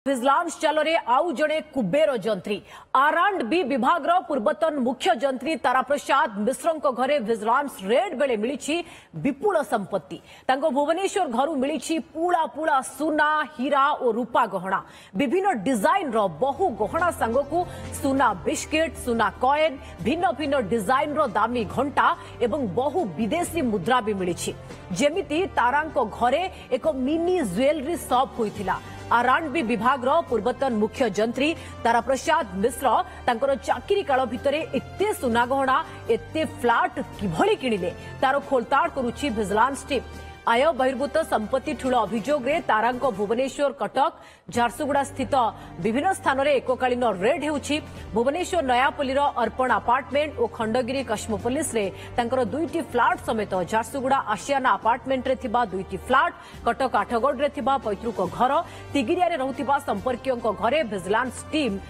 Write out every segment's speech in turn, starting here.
Vigilance चलरे आउ जड़े कुबेर जंत्री R&B विभाग पूर्वतन मुख्य जंत्री तारा प्रसाद मिश्र घरे विजिलेंस रेड बेले मिली विपुल संपत्ति। भुवनेश्वर घर मिली पूला पूला सुना हीरा और रूपा गहना विभिन्न डिजाइन रो बहु गहना सांगकू सुना बिस्किट सुना कॉइन भिन्न भिन्न डिजाइन रो दामी घंटा एवं बहु विदेशी मुद्रा भी मिली जेमिति तारांको घरे एक मिनी ज्वेलरी शॉप होइथिला। R&B विभाग पूर्वतन मुख्य जंत्री तारा प्रसाद मिश्र तांकर चाकरी काल भितरे एते सुना गहना एते फ्लैट किभली किनिले तार खोलताड़ करुछि विजिलेंस टीम। आय बहिर्भूत संपत्ति ठूल अभियोग रे तारांको भुवनेश्वर कटक झारसुगुड़ा स्थित विभिन्न स्थान में एककालीन रेड होउछि। भुवनेश्वर नयापल्ली अर्पण अपार्टमेंट और खंडगिरी कस्मोपोलिस रे तांकर दुईटी फ्लैट समेत झारसुगुड़ा आशियाना अपार्टमेंट रे थिबा दुईटी फ्लैट कटक आठगढ़ रे थिबा पैतृक घर तिगिरिया रे रहुथिबा संपर्कियों घरे विजिलेंस टीम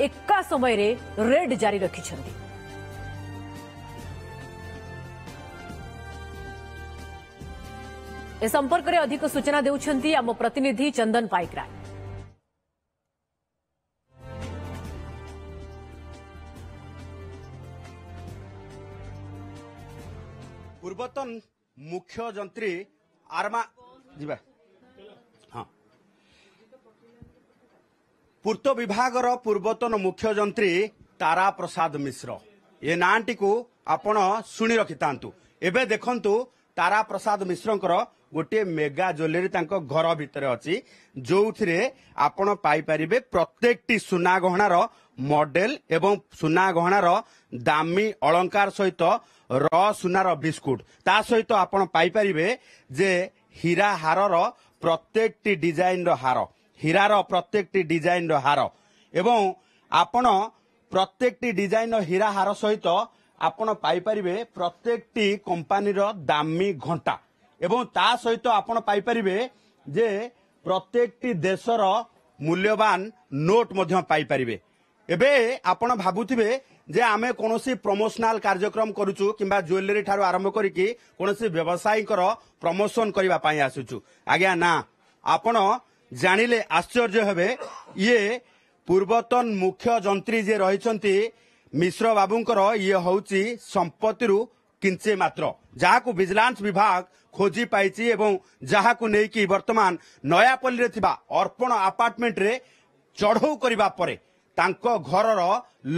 एका समय रे रेड जारी रखिछन्ती। ए संपर्क में अधिक सूचना देउछन्ती आम प्रतिनिधि चंदन पाइकराय। पूर्वतन मुख्य जंत्री आरमा जीवा हाँ पूर्त विभाग पूर्वतन मुख्य जंत्री तारा प्रसाद मिश्र ये नाटी को आपण शुणी रखितांतु। एबे देखंतु तारा प्रसाद मिश्रंकर गोटे मेगा ज्वेलरी तांको घर भितर अछि जो आपण पाई परिबे प्रत्येकटी सुना गहनार मॉडल एवं सुना गहनार दामी अलंकार सहित र सुनार बिस्कुट ता सहित आपण पाई परिबे जे हीरा हारर प्रत्येकटी डिजाइन रो हार हीरार प्रत्येकटी डिजाइन रो हार एवं आपण प्रत्येकटी डिजाइन रो हीरा हार सहित आपण पाई परिबे प्रत्येकटी कंपनीर दामी घंटा एवं ता सहित आपण पाई परिबे जे प्रत्येकटी देशर मूल्यवान नोट मध्य पाई परिबे। एबे आपण भाबुथिबे जे आमे कोनोसी प्रमोशनल कार्यक्रम करूछु किंबा ज्वेलरी ठारो आरंभ करिकि कोनोसी व्यवसायीकर प्रमोशन करिबा पाई आसुछु आज्ञा ना आपण जानिले आश्चर्य हेबे ये पूर्वतन मुख्य जंत्री जे रहिसंती मिश्र बाबूंकर ये होउची संपत्ति किंचे मात्र जहाकू विजिलेंस विभाग खोजी पाइछि एवं जहाकू नेकी वर्तमान नयापल्ली रे थिबा अर्पण अपार्टमेंट रे चढ़ऊ करिबा परे तांको घरर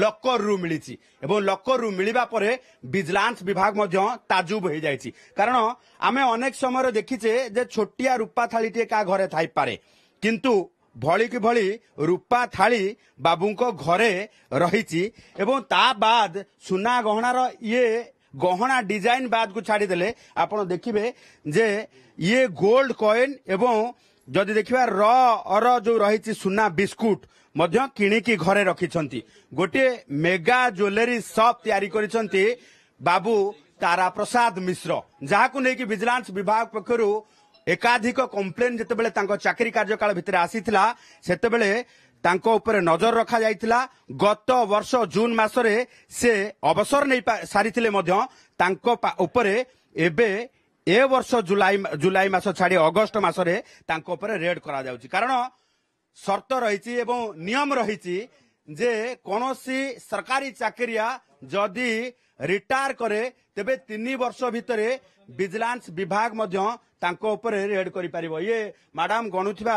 लकर रूम मिलिछि एवं लकर रूम मिलिबा परे विजिलेंस विभाग मध्य ताजुब हो जाइछि। कारण आमे अनेक समय देखिछे जे छोटिया रूपा थालीटे का घरे थाई पारे किंतु भली की भली रूपा थाली बाबूंको घरे रहिछि एवं ता बाद सुना गहनार ये गहना डिजाइन बाद को छाड़ी देले आपण देखिबे जे ये गोल्ड कॉइन एवं जदि देखिबा र जो रहिछि सुना बिस्कुट मध्य किणिकी घरे रखिछंती। गोटे मेगा ज्वेलरी शॉप तैयारी करिसंती बाबू तारा प्रसाद मिश्र जहाकू नेकी विजिलेंस विभाग पक्षरु एकाधिक कंप्लेन जेतेबेले तांको चाकरी कार्यकाल भितर आसीथिला सेतेबेले तांको ऊपर नजर रखा जाइथिला। गत वर्ष जून मासरे से अवसर नहीं सारिथिले मध्य तांको ऊपर एबे ए वर्ष जुलाई मास छाड़ी अगस्त मासरे तांको ऊपर रेड करा जाउची। कारण शर्त रहिछि एवं नियम रहिछि जे कोनोसी सरकारी चाकरिया जदि रिटायर करे तेबे 3 वर्ष भितरे विजिलेंस विभाग मध्य तांको ऊपर रेड करि परिबो। ये मैडम गणुथिबा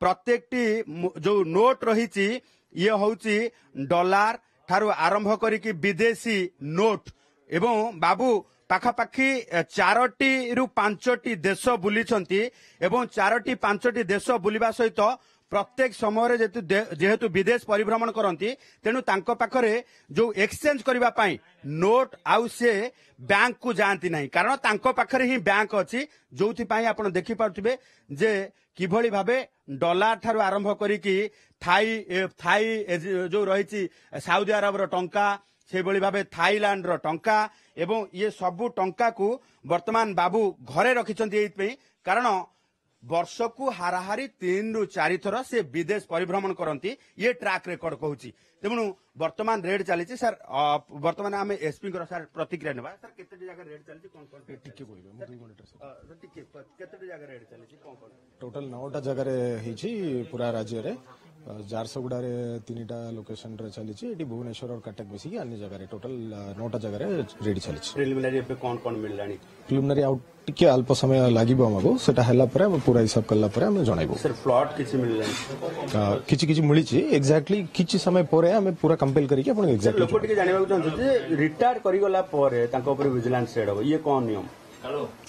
प्रत्येकटी जो नोट रहिछि ये होउछि डॉलर ठारू आरंभ करिकि विदेशी नोट एवं बाबू पाखापाखि 4टी रु 5टी देश बुलिछंती एवं 4टी 5टी देश बुलिबा सहित प्रत्येक समय जेहेतु विदेश परिभ्रमण करती तेणु तांको पाखरे जो एक्सचेंज करबा पाई नोट आउ से बैंक को जाती नहीं। कारण तांको पाखरे ही बैंक अछि जोथि पाई आपण देखि पाउथिबे जे किभली भाबे डॉलर ठारू आरंभ करिकि थाई जो रहिछि सऊदी अरब रो टंका से भली भाबे थाईलैंड रो टंका एवं ये सबु टंका को वर्तमान बाबू घरे रखिछंती एइपई। कारण ବର୍ଷକୁ ହାରାହାରି 3 ରୁ 4 ଥର ସେ ବିଦେଶ ପରିଭ୍ରମଣ କରନ୍ତି ये ट्रैक रेकर्ड कहूँ तेणु वर्तमान रेड चली सर वर्तमान आम एसपी सर प्रतिक्रिया नेबा सर केते जगह रेड चली कोन कोन टिके कहबे मु 2 मिनिट सर टिके केते जगह रेड चली कोन कोन टोटल 9टा जगह रे हिची पूरा राज्य रे झारसुगुड़ा रे 3टा लोकेशन रे चली एटी भुवनेश्वर और कटक मिसी अन्य जगह रे टोटल 9टा जगह रे रेडी चली प्रिलिमिनरी पे कोन कोन मिललानी प्रिलिमिनरी आउट टिके अल्प समय लागिबो हमको सेटा हला परे पूरा हिसाब करला परे हम जणाइबो सर प्लॉट किछि मिललानी किछि मिली छी एग्जैक्टली किछि समय परे हम पूरा कंपेल करिके अपन एग्जैक्टली लोक टिके जानिबा चाहते जे रिटायर करि गला परे तांको ऊपर विजिलेंस सेड हो ये कोन नियम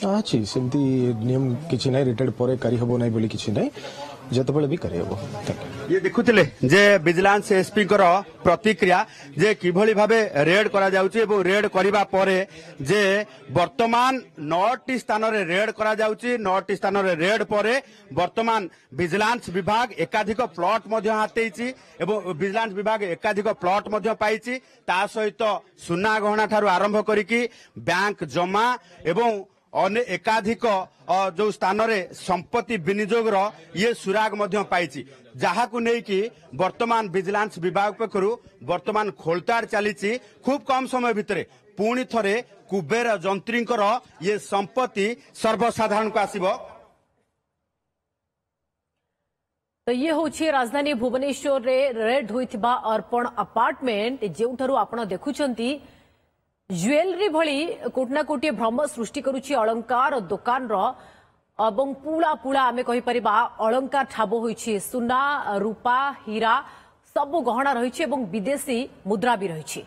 अच्छी सेमती नियम किछि नै रिटायर परे करी हबो नै बोली किछि नै जतबेले भी करी हबो ये देखुथिले जे विजिलेंस एसपी कर प्रतिक्रिया जे किभली भाबे रेड करा जाउची एवं रेड करिबा परे जे वर्तमान 9टी स्थान रे रेड करा जाउची 9टी स्थान रे रेड परे वर्तमान विजिलेंस विभाग एकाधिक प्लॉट मध्य हातेइची एवं विजिलेंस विभाग एकाधिक प्लॉट मध्य पाइची ता सहित सुना गहना ठारू आरंभ करिकी बैंक जमा एवं अन्य एकाधिक जो स्थान रे संपत्ति विनियोग ये सुराग मध्य पाइची जहाकू नेकी वर्तमान विजिलेंस विभाग पक्षरु वर्तमान खोलताड़ चली खूब कम समय भितर पुणी थरे कुबेर जंत्रींकर ये संपत्ति सर्वसाधारण को आसीबो। तो ये होछि राजधानी भुवनेश्वर रे रेड होइथिबा अर्पण अपार्टमेंट जेउठारु आपण देखुचंती ज्वेलरी भली कोटना कोटी भ्रम सृष्टि करुछि अलंकार दुकान रो एवं पुला पुला आमे कहि परिबा अलंकार ठाबो होइछि सुना रूपा हीरा सब गहना रहिछि एवं विदेशी मुद्रा भी रहिछि।